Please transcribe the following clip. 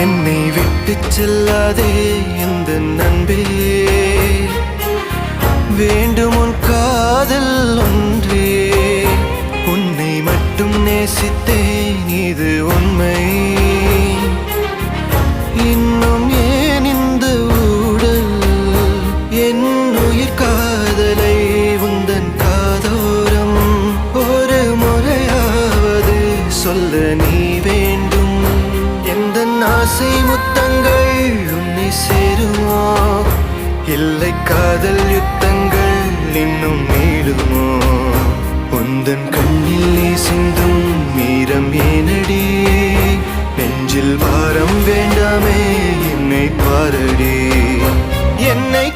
என்னை விட்டு செல்லாதே இந்த நண்பே, வேண்டும் உன் காதல் ஒன்றே. உன்னை மட்டும் நேசித்தேன் இது உண்மை. இன்னும் ஏன் இந்த ஊடல் என் உயிர் காதலை உந்தன் காதோரம் ஒரு முறையாவது சொல்ல நீ வேண்டும். எந்த ஆசை முத்தங்கள் உன்னை சேருமோ, இல்லை காதல் யுத்தங்கள் இன்னும் நீளுமோ. உந்தன் கண்ணில் நீ சிந்தும் மீரம் ஏனடி, நெஞ்சில் பாரம் வேண்டாமே என்னை பாரடி. என்னை